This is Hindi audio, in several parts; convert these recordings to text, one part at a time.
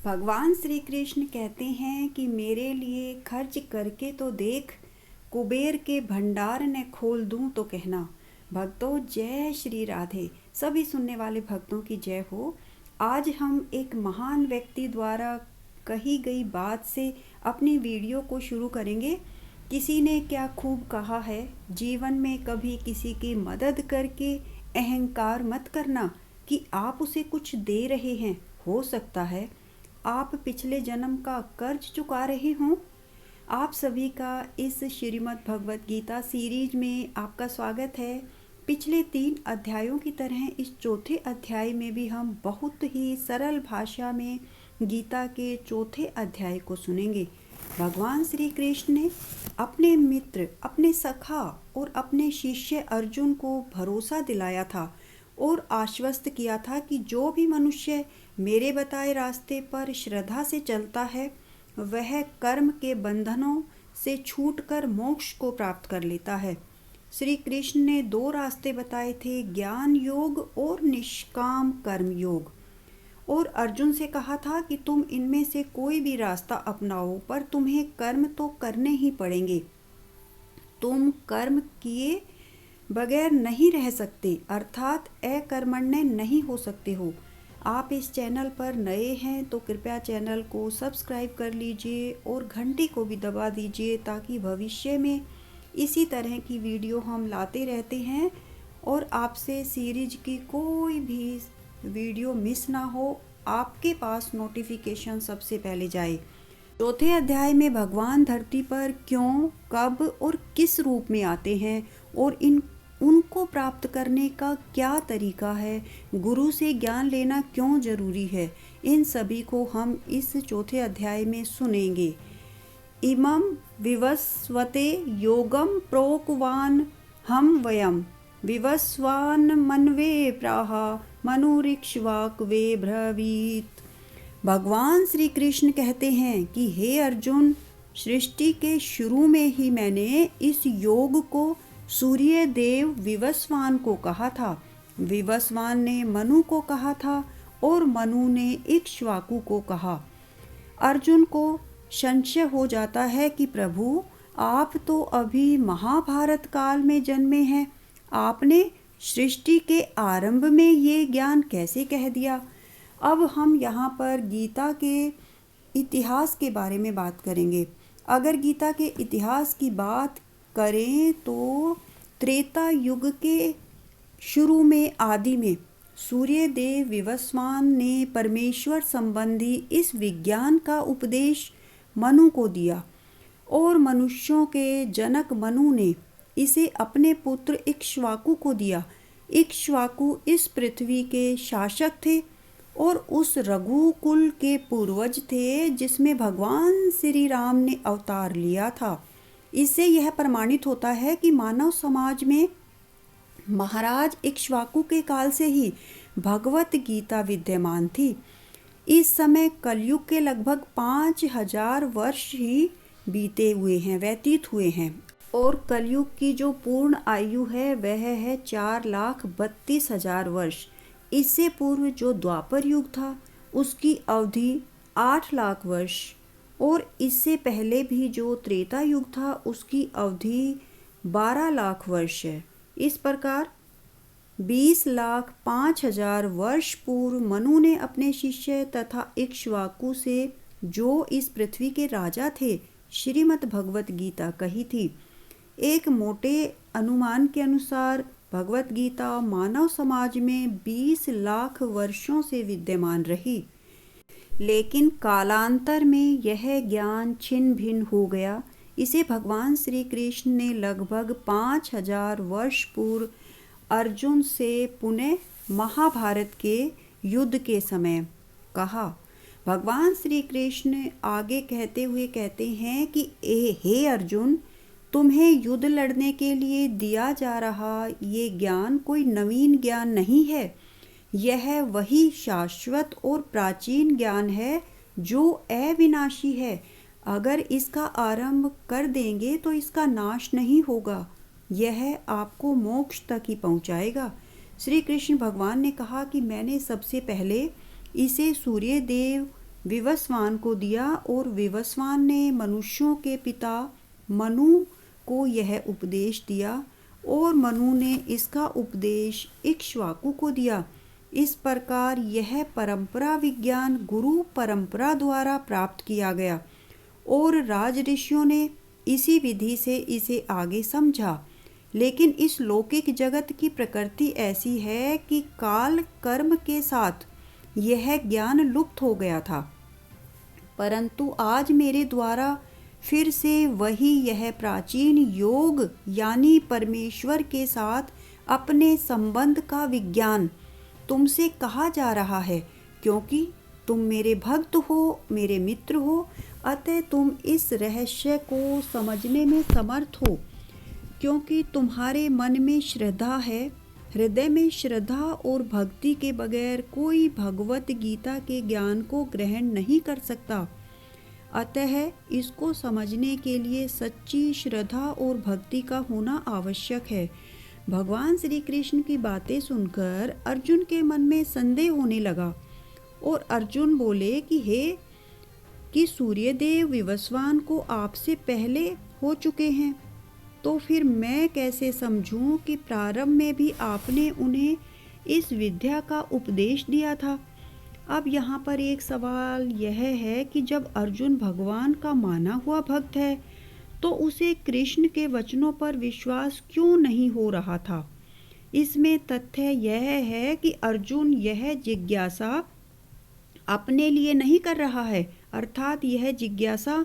भगवान श्री कृष्ण कहते हैं कि मेरे लिए खर्च करके तो देख, कुबेर के भंडार ने खोल दूं तो कहना। भक्तों, जय श्री राधे। सभी सुनने वाले भक्तों की जय हो। आज हम एक महान व्यक्ति द्वारा कही गई बात से अपनी वीडियो को शुरू करेंगे। किसी ने क्या खूब कहा है, जीवन में कभी किसी की मदद करके अहंकार मत करना कि आप उसे कुछ दे रहे हैं। हो सकता है आप पिछले जन्म का कर्ज चुका रहे हों। आप सभी का इस श्रीमद् भगवत गीता सीरीज में आपका स्वागत है। पिछले 3 अध्यायों की तरह इस चौथे अध्याय में भी हम बहुत ही सरल भाषा में गीता के चौथे अध्याय को सुनेंगे। भगवान श्री कृष्ण ने अपने मित्र, अपने सखा और अपने शिष्य अर्जुन को भरोसा दिलाया था और आश्वस्त किया था कि जो भी मनुष्य मेरे बताए रास्ते पर श्रद्धा से चलता है वह कर्म के बंधनों से छूटकर मोक्ष को प्राप्त कर लेता है। श्री कृष्ण ने 2 रास्ते बताए थे, ज्ञान योग और निष्काम कर्म योग, और अर्जुन से कहा था कि तुम इनमें से कोई भी रास्ता अपनाओ, पर तुम्हें कर्म तो करने ही पड़ेंगे। तुम कर्म किए बगैर नहीं रह सकते, अर्थात अकर्मण्य नहीं हो सकते हो। आप इस चैनल पर नए हैं तो कृपया चैनल को सब्सक्राइब कर लीजिए और घंटी को भी दबा दीजिए ताकि भविष्य में इसी तरह की वीडियो हम लाते रहते हैं और आपसे सीरीज की कोई भी वीडियो मिस ना हो, आपके पास नोटिफिकेशन सबसे पहले जाए। चौथे अध्याय में भगवान धरती पर क्यों, कब और किस रूप में आते हैं और उनको प्राप्त करने का क्या तरीका है, गुरु से ज्ञान लेना क्यों जरूरी है, इन सभी को हम इस चौथे अध्याय में सुनेंगे। इमं विवस्वते योगम प्रोक्तवान हम वयम विवस्वान मनवे प्राह मनुरिक्ष्वाकवे ब्रवीत। भगवान श्री कृष्ण कहते हैं कि हे अर्जुन, सृष्टि के शुरू में ही मैंने इस योग को सूर्य देव विवस्वान को कहा था, विवस्वान ने मनु को कहा था और मनु ने इक्ष्वाकु को कहा। अर्जुन को संशय हो जाता है कि प्रभु, आप तो अभी महाभारत काल में जन्मे हैं, आपने सृष्टि के आरंभ में ये ज्ञान कैसे कह दिया। अब हम यहाँ पर गीता के इतिहास के बारे में बात करेंगे। अगर गीता के इतिहास की बात करें तो त्रेता युग के शुरू में, आदि में सूर्य देव विवस्वान ने परमेश्वर संबंधी इस विज्ञान का उपदेश मनु को दिया और मनुष्यों के जनक मनु ने इसे अपने पुत्र इक्ष्वाकु को दिया। इक्ष्वाकु इस पृथ्वी के शासक थे और उस रघुकुल के पूर्वज थे जिसमें भगवान श्री राम ने अवतार लिया था। इससे यह प्रमाणित होता है कि मानव समाज में महाराज इक्ष्वाकु के काल से ही भगवत गीता विद्यमान थी। इस समय कलयुग के लगभग 5000 वर्ष ही व्यतीत हुए हैं और कलयुग की जो पूर्ण आयु है वह है 4,32,000 वर्ष। इससे पूर्व जो द्वापर युग था उसकी अवधि 8 लाख वर्ष और इससे पहले भी जो त्रेता युग था उसकी अवधि 12 लाख वर्ष है। इस प्रकार 20,05,000 वर्ष पूर्व मनु ने अपने शिष्य तथा इक्ष्वाकु से, जो इस पृथ्वी के राजा थे, श्रीमद् भगवत गीता कही थी। एक मोटे अनुमान के अनुसार भगवत गीता मानव समाज में 20 लाख वर्षों से विद्यमान रही, लेकिन कालांतर में यह ज्ञान छिन्न भिन्न हो गया। इसे भगवान श्री कृष्ण ने लगभग 5000 वर्ष पूर्व अर्जुन से पुनः महाभारत के युद्ध के समय कहा। भगवान श्री कृष्ण आगे कहते हुए कहते हैं कि हे अर्जुन, तुम्हें युद्ध लड़ने के लिए दिया जा रहा ये ज्ञान कोई नवीन ज्ञान नहीं है। यह वही शाश्वत और प्राचीन ज्ञान है जो अविनाशी है। अगर इसका आरंभ कर देंगे तो इसका नाश नहीं होगा, यह आपको मोक्ष तक ही पहुंचाएगा। श्री कृष्ण भगवान ने कहा कि मैंने सबसे पहले इसे सूर्य देव विवस्वान को दिया और विवस्वान ने मनुष्यों के पिता मनु को यह उपदेश दिया और मनु ने इसका उपदेश इक्ष्वाकु को दिया। इस प्रकार यह परंपरा विज्ञान गुरु परंपरा द्वारा प्राप्त किया गया और राज ऋषियों ने इसी विधि से इसे आगे समझा। लेकिन इस लौकिक जगत की प्रकृति ऐसी है कि काल कर्म के साथ यह ज्ञान लुप्त हो गया था, परंतु आज मेरे द्वारा फिर से वही यह प्राचीन योग यानी परमेश्वर के साथ अपने संबंध का विज्ञान तुमसे कहा जा रहा है, क्योंकि तुम मेरे भक्त हो, मेरे मित्र हो, अतः तुम इस रहस्य को समझने में समर्थ हो। क्योंकि तुम्हारे मन में श्रद्धा है, हृदय में श्रद्धा और भक्ति के बगैर कोई भगवत गीता के ज्ञान को ग्रहण नहीं कर सकता। अतः इसको समझने के लिए सच्ची श्रद्धा और भक्ति का होना आवश्यक है। भगवान श्री कृष्ण की बातें सुनकर अर्जुन के मन में संदेह होने लगा और अर्जुन बोले कि सूर्यदेव विवस्वान को आपसे पहले हो चुके हैं, तो फिर मैं कैसे समझूं कि प्रारंभ में भी आपने उन्हें इस विद्या का उपदेश दिया था। अब यहाँ पर एक सवाल यह है कि जब अर्जुन भगवान का माना हुआ भक्त है तो उसे कृष्ण के वचनों पर विश्वास क्यों नहीं हो रहा था। इसमें तथ्य यह है कि अर्जुन यह जिज्ञासा अपने लिए नहीं कर रहा है, अर्थात यह जिज्ञासा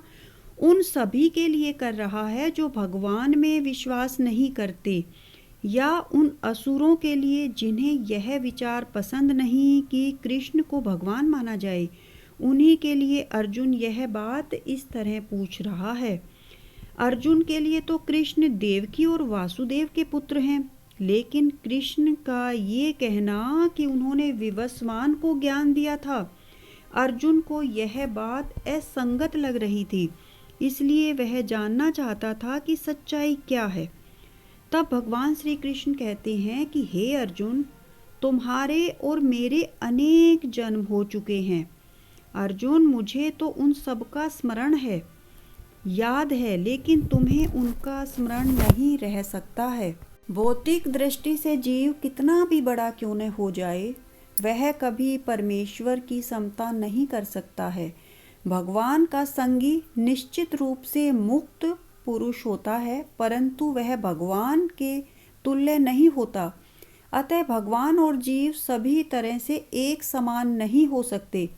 उन सभी के लिए कर रहा है जो भगवान में विश्वास नहीं करते, या उन असुरों के लिए जिन्हें यह विचार पसंद नहीं कि कृष्ण को भगवान माना जाए। उन्हीं के लिए अर्जुन यह बात इस तरह पूछ रहा है। अर्जुन के लिए तो कृष्ण देवकी और वासुदेव के पुत्र हैं, लेकिन कृष्ण का ये कहना कि उन्होंने विवस्वान को ज्ञान दिया था, अर्जुन को यह बात असंगत लग रही थी, इसलिए वह जानना चाहता था कि सच्चाई क्या है। तब भगवान श्री कृष्ण कहते हैं कि हे अर्जुन, तुम्हारे और मेरे अनेक जन्म हो चुके हैं। अर्जुन, मुझे तो उन सब का स्मरण है, याद है, लेकिन तुम्हें उनका स्मरण नहीं रह सकता है। भौतिक दृष्टि से जीव कितना भी बड़ा क्यों न हो जाए, वह कभी परमेश्वर की समता नहीं कर सकता है। भगवान का संगी निश्चित रूप से मुक्त पुरुष होता है, परंतु वह भगवान के तुल्य नहीं होता। अतः भगवान और जीव सभी तरह से एक समान नहीं हो सकते।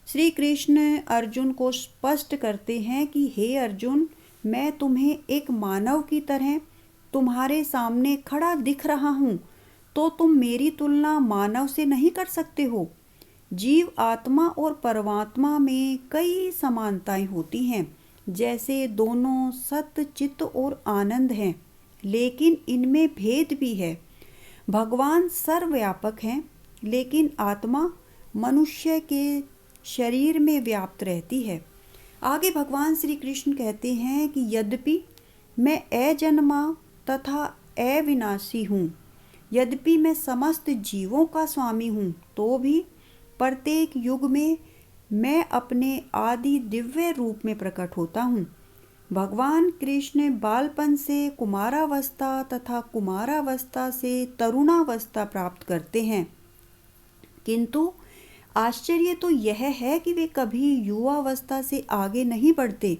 श्री कृष्ण अर्जुन को स्पष्ट करते हैं कि हे अर्जुन, मैं तुम्हें एक मानव की तरह तुम्हारे सामने खड़ा दिख रहा हूँ, तो तुम मेरी तुलना मानव से नहीं कर सकते हो। जीव आत्मा और परमात्मा में कई समानताएं होती हैं, जैसे दोनों सत्य चित्त और आनंद हैं, लेकिन इनमें भेद भी है। भगवान सर्वव्यापक हैं, लेकिन आत्मा मनुष्य के शरीर में व्याप्त रहती है। आगे भगवान श्री कृष्ण कहते हैं कि यद्यपि मैं अजन्मा तथा अविनाशी हूँ, यद्यपि मैं समस्त जीवों का स्वामी हूँ, तो भी प्रत्येक युग में मैं अपने आदि दिव्य रूप में प्रकट होता हूँ। भगवान कृष्ण बालपन से कुमारावस्था तथा कुमारावस्था से तरुणावस्था प्राप्त करते हैं, किंतु आश्चर्य तो यह है कि वे कभी युवावस्था से आगे नहीं बढ़ते।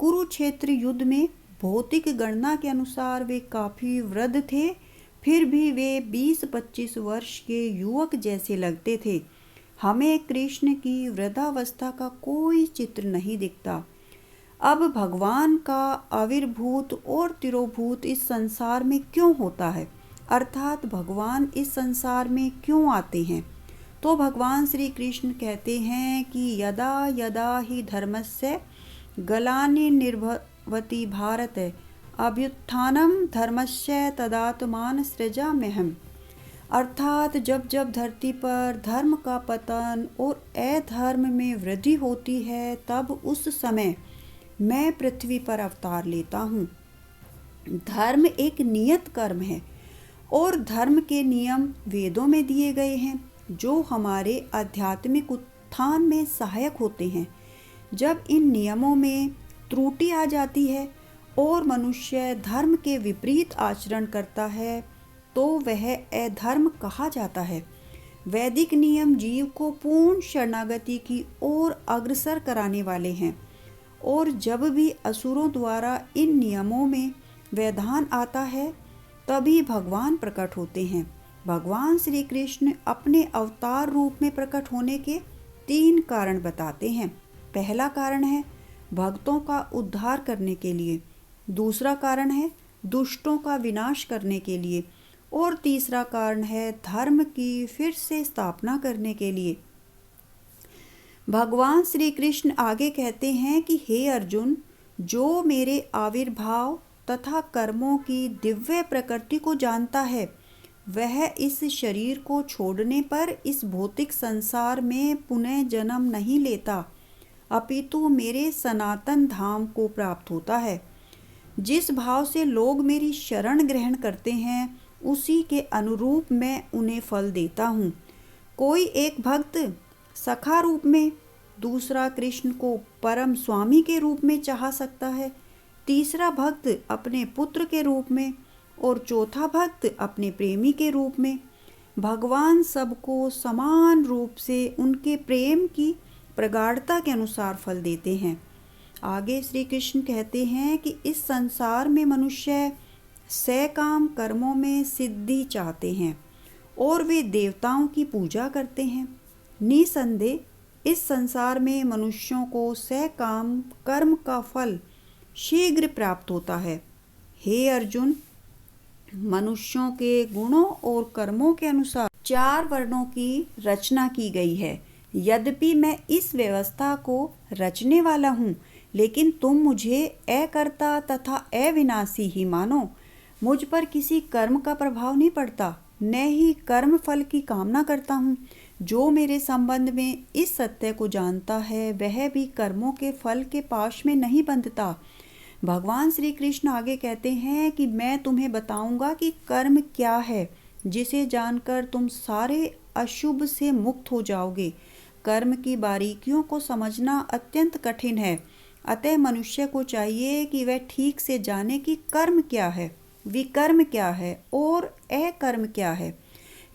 कुरुक्षेत्र युद्ध में भौतिक गणना के अनुसार वे काफी वृद्ध थे, फिर भी वे 20-25 वर्ष के युवक जैसे लगते थे। हमें कृष्ण की वृद्धावस्था का कोई चित्र नहीं दिखता। अब भगवान का आविर्भूत और तिरोभूत इस संसार में क्यों होता है, अर्थात भगवान इस संसार में क्यों आते हैं, तो भगवान श्री कृष्ण कहते हैं कि यदा यदा ही धर्मस्य ग्लानि निर्भवति भारत अभ्युत्थानम धर्मस्य तदात्मान सृजाम्यहम्। अर्थात जब जब धरती पर धर्म का पतन और अधर्म में वृद्धि होती है, तब उस समय मैं पृथ्वी पर अवतार लेता हूँ। धर्म एक नियत कर्म है और धर्म के नियम वेदों में दिए गए हैं, जो हमारे आध्यात्मिक उत्थान में सहायक होते हैं। जब इन नियमों में त्रुटि आ जाती है और मनुष्य धर्म के विपरीत आचरण करता है तो वह अधर्म कहा जाता है। वैदिक नियम जीव को पूर्ण शरणागति की ओर अग्रसर कराने वाले हैं और जब भी असुरों द्वारा इन नियमों में व्यवधान आता है तभी भगवान प्रकट होते हैं। भगवान श्री कृष्ण अपने अवतार रूप में प्रकट होने के 3 कारण बताते हैं। पहला कारण है भक्तों का उद्धार करने के लिए, दूसरा कारण है दुष्टों का विनाश करने के लिए और तीसरा कारण है धर्म की फिर से स्थापना करने के लिए। भगवान श्री कृष्ण आगे कहते हैं कि हे अर्जुन, जो मेरे आविर्भाव तथा कर्मों की दिव्य प्रकृति को जानता है वह इस शरीर को छोड़ने पर इस भौतिक संसार में पुनः जन्म नहीं लेता अपितु मेरे सनातन धाम को प्राप्त होता है। जिस भाव से लोग मेरी शरण ग्रहण करते हैं उसी के अनुरूप मैं उन्हें फल देता हूँ। कोई एक भक्त सखा रूप में, दूसरा कृष्ण को परम स्वामी के रूप में चाह सकता है, तीसरा भक्त अपने पुत्र के रूप में और चौथा भक्त अपने प्रेमी के रूप में। भगवान सबको समान रूप से उनके प्रेम की प्रगाढ़ता के अनुसार फल देते हैं। आगे श्री कृष्ण कहते हैं कि इस संसार में मनुष्य सकाम कर्मों में सिद्धि चाहते हैं और वे देवताओं की पूजा करते हैं। निसंदेह इस संसार में मनुष्यों को सकाम कर्म का फल शीघ्र प्राप्त होता है। हे अर्जुन, मनुष्यों के गुणों और कर्मों के अनुसार 4 वर्णों की रचना की गई है। यद्यपि मैं इस व्यवस्था को रचने वाला हूँ, लेकिन तुम मुझे अकर्ता तथा अविनाशी ही मानो। मुझ पर किसी कर्म का प्रभाव नहीं पड़ता, न ही कर्म फल की कामना करता हूँ। जो मेरे संबंध में इस सत्य को जानता है वह भी कर्मों के फल के पाश में नहीं बंधता। भगवान श्री कृष्ण आगे कहते हैं कि मैं तुम्हें बताऊंगा कि कर्म क्या है, जिसे जानकर तुम सारे अशुभ से मुक्त हो जाओगे। कर्म की बारीकियों को समझना अत्यंत कठिन है, अतः मनुष्य को चाहिए कि वह ठीक से जाने कि कर्म क्या है, विकर्म क्या है और अकर्म क्या है।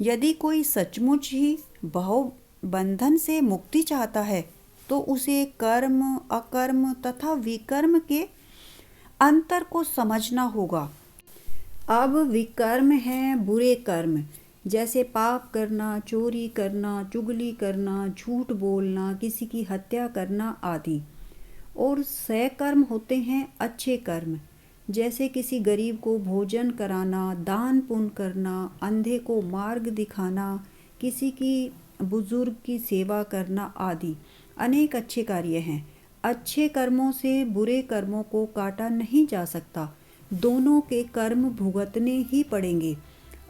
यदि कोई सचमुच ही भव बंधन से मुक्ति चाहता है तो उसे कर्म, अकर्म तथा विकर्म के अंतर को समझना होगा। अब विकर्म हैं बुरे कर्म, जैसे पाप करना, चोरी करना, चुगली करना, झूठ बोलना, किसी की हत्या करना आदि। और सत्कर्म होते हैं अच्छे कर्म, जैसे किसी गरीब को भोजन कराना, दान पुण्य करना, अंधे को मार्ग दिखाना, किसी की बुजुर्ग की सेवा करना आदि अनेक अच्छे कार्य हैं। अच्छे कर्मों से बुरे कर्मों को काटा नहीं जा सकता, दोनों के कर्म भुगतने ही पड़ेंगे।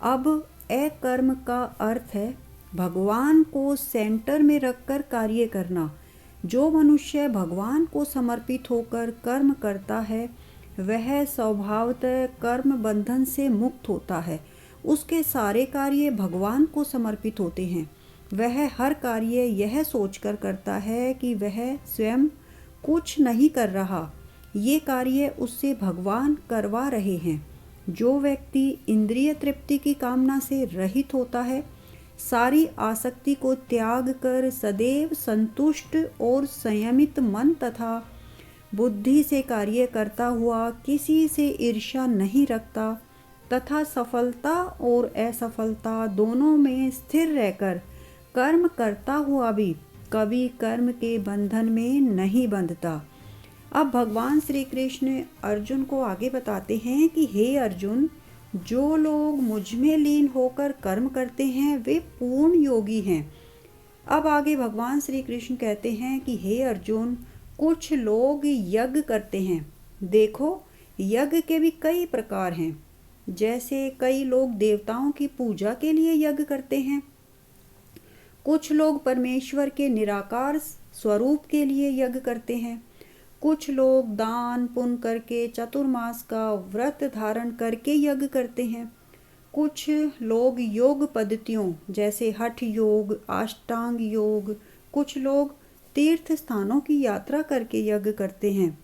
अब अकर्म का अर्थ है भगवान को सेंटर में रखकर कार्य करना। जो मनुष्य भगवान को समर्पित होकर कर्म करता है वह स्वभावतः कर्म बंधन से मुक्त होता है। उसके सारे कार्य भगवान को समर्पित होते हैं। वह हर कार्य यह सोचकर करता है कि वह स्वयं कुछ नहीं कर रहा, ये कार्य उससे भगवान करवा रहे हैं। जो व्यक्ति इंद्रिय तृप्ति की कामना से रहित होता है, सारी आसक्ति को त्याग कर सदैव संतुष्ट और संयमित मन तथा बुद्धि से कार्य करता हुआ किसी से ईर्ष्या नहीं रखता तथा सफलता और असफलता दोनों में स्थिर रहकर कर्म करता हुआ भी कभी कर्म के बंधन में नहीं बंधता। अब भगवान श्री कृष्ण अर्जुन को आगे बताते हैं कि हे अर्जुन, जो लोग मुझ में लीन होकर कर्म करते हैं वे पूर्ण योगी हैं। अब आगे भगवान श्री कृष्ण कहते हैं कि हे अर्जुन, कुछ लोग यज्ञ करते हैं। देखो, यज्ञ के भी कई प्रकार हैं। जैसे कई लोग देवताओं की पूजा के लिए यज्ञ करते हैं, कुछ लोग परमेश्वर के निराकार स्वरूप के लिए यज्ञ करते हैं, कुछ लोग दान पुण्य करके चतुर्मास का व्रत धारण करके यज्ञ करते हैं, कुछ लोग योग पद्धतियों जैसे हठ योग, अष्टांग योग, कुछ लोग तीर्थ स्थानों की यात्रा करके यज्ञ करते हैं।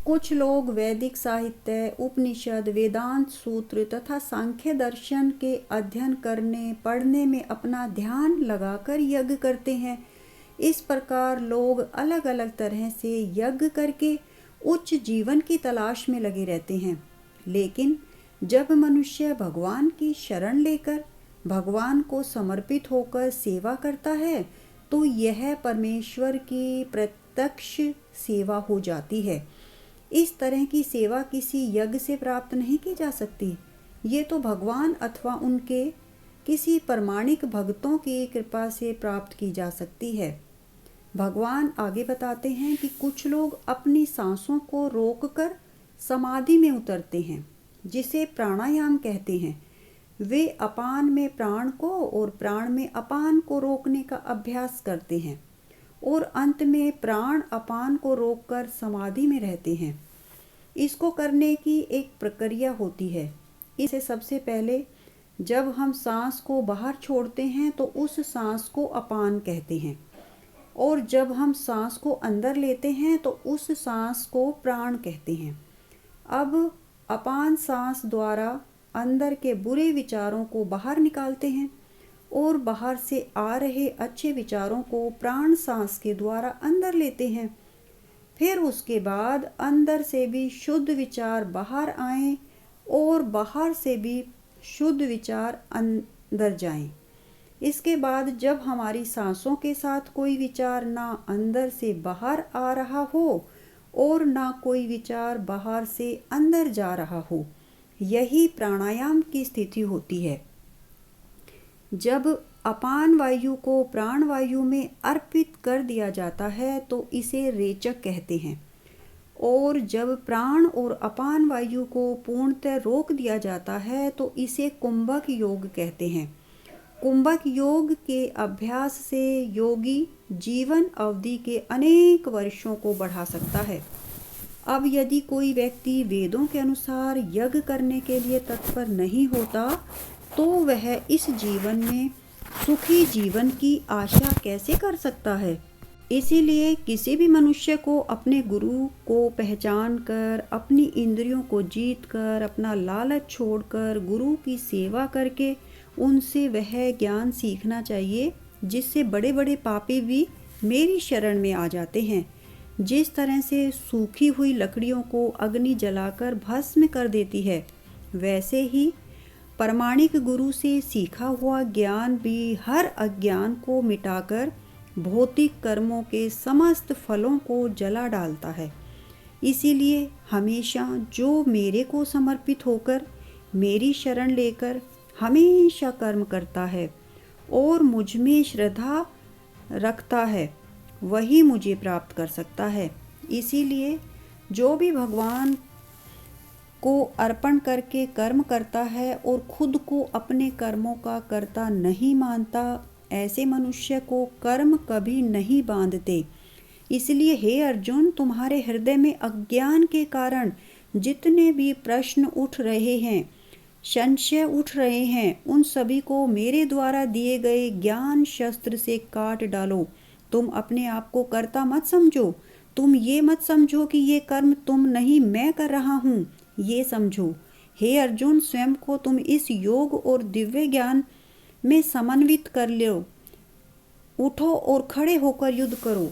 कुछ लोग वैदिक साहित्य, उपनिषद, वेदांत सूत्र तथा सांख्य दर्शन के अध्ययन करने पढ़ने में अपना ध्यान लगाकर यज्ञ करते हैं। इस प्रकार लोग अलग अलग तरह से यज्ञ करके उच्च जीवन की तलाश में लगे रहते हैं। लेकिन जब मनुष्य भगवान की शरण लेकर भगवान को समर्पित होकर सेवा करता है तो यह परमेश्वर की प्रत्यक्ष सेवा हो जाती है। इस तरह की सेवा किसी यज्ञ से प्राप्त नहीं की जा सकती। ये तो भगवान अथवा उनके किसी प्रामाणिक भक्तों की कृपा से प्राप्त की जा सकती है। भगवान आगे बताते हैं कि कुछ लोग अपनी सांसों को रोककर समाधि में उतरते हैं, जिसे प्राणायाम कहते हैं। वे अपान में प्राण को और प्राण में अपान को रोकने का अभ्यास करते हैं और अंत में प्राण अपान को रोककर समाधि में रहते हैं। इसको करने की एक प्रक्रिया होती है। इसे सबसे पहले जब हम सांस को बाहर छोड़ते हैं तो उस सांस को अपान कहते हैं, और जब हम सांस को अंदर लेते हैं तो उस सांस को प्राण कहते हैं। अब अपान सांस द्वारा अंदर के बुरे विचारों को बाहर निकालते हैं और बाहर से आ रहे अच्छे विचारों को प्राण सांस के द्वारा अंदर लेते हैं। फिर उसके बाद अंदर से भी शुद्ध विचार बाहर आएं और बाहर से भी शुद्ध विचार अंदर जाएं। इसके बाद जब हमारी सांसों के साथ कोई विचार ना अंदर से बाहर आ रहा हो और ना कोई विचार बाहर से अंदर जा रहा हो, यही प्राणायाम की स्थिति होती है। जब अपान वायु को प्राण वायु में अर्पित कर दिया जाता है तो इसे रेचक कहते हैं, और जब प्राण और अपान वायु को पूर्णतः रोक दिया जाता है तो इसे कुंभक योग कहते हैं। कुंभक योग के अभ्यास से योगी जीवन अवधि के अनेक वर्षों को बढ़ा सकता है। अब यदि कोई व्यक्ति वेदों के अनुसार यज्ञ करने के लिए तत्पर नहीं होता तो वह इस जीवन में सुखी जीवन की आशा कैसे कर सकता है। इसीलिए किसी भी मनुष्य को अपने गुरु को पहचान कर, अपनी इंद्रियों को जीत कर, अपना लालच छोड़कर गुरु की सेवा करके उनसे वह ज्ञान सीखना चाहिए जिससे बड़े बड़े पापी भी मेरी शरण में आ जाते हैं। जिस तरह से सूखी हुई लकड़ियों को अग्नि जलाकर भस्म कर देती है, वैसे ही प्रामाणिक गुरु से सीखा हुआ ज्ञान भी हर अज्ञान को मिटाकर भौतिक कर्मों के समस्त फलों को जला डालता है। इसीलिए हमेशा जो मेरे को समर्पित होकर मेरी शरण लेकर हमेशा कर्म करता है और मुझ में श्रद्धा रखता है, वही मुझे प्राप्त कर सकता है। इसीलिए जो भी भगवान को अर्पण करके कर्म करता है और खुद को अपने कर्मों का कर्ता नहीं मानता, ऐसे मनुष्य को कर्म कभी नहीं बांधते। इसलिए हे अर्जुन, तुम्हारे हृदय में अज्ञान के कारण जितने भी प्रश्न उठ रहे हैं, संशय उठ रहे हैं, उन सभी को मेरे द्वारा दिए गए ज्ञान शस्त्र से काट डालो। तुम अपने आप को कर्ता मत समझो। तुम ये मत समझो कि ये कर्म तुम नहीं मैं कर रहा हूँ, ये समझो। हे अर्जुन, स्वयं को तुम इस योग और दिव्य ज्ञान में समन्वित कर लो। उठो और खड़े होकर युद्ध करो।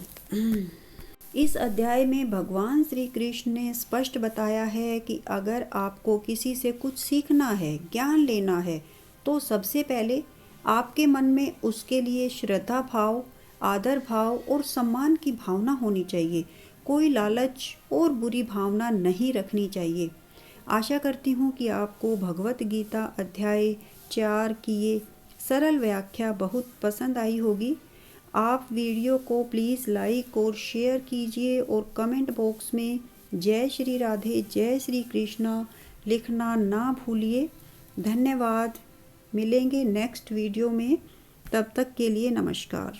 इस अध्याय में भगवान श्री कृष्ण ने स्पष्ट बताया है कि अगर आपको किसी से कुछ सीखना है, ज्ञान लेना है, तो सबसे पहले आपके मन में उसके लिए श्रद्धा भाव, आदर भाव और सम्मान की भावना होनी चाहिए। कोई लालच और बुरी भावना नहीं रखनी चाहिए। आशा करती हूँ कि आपको भगवत गीता अध्याय 4 की ये सरल व्याख्या बहुत पसंद आई होगी। आप वीडियो को प्लीज़ लाइक और शेयर कीजिए और कमेंट बॉक्स में जय श्री राधे, जय श्री कृष्णा लिखना ना भूलिए। धन्यवाद। मिलेंगे नेक्स्ट वीडियो में, तब तक के लिए नमस्कार।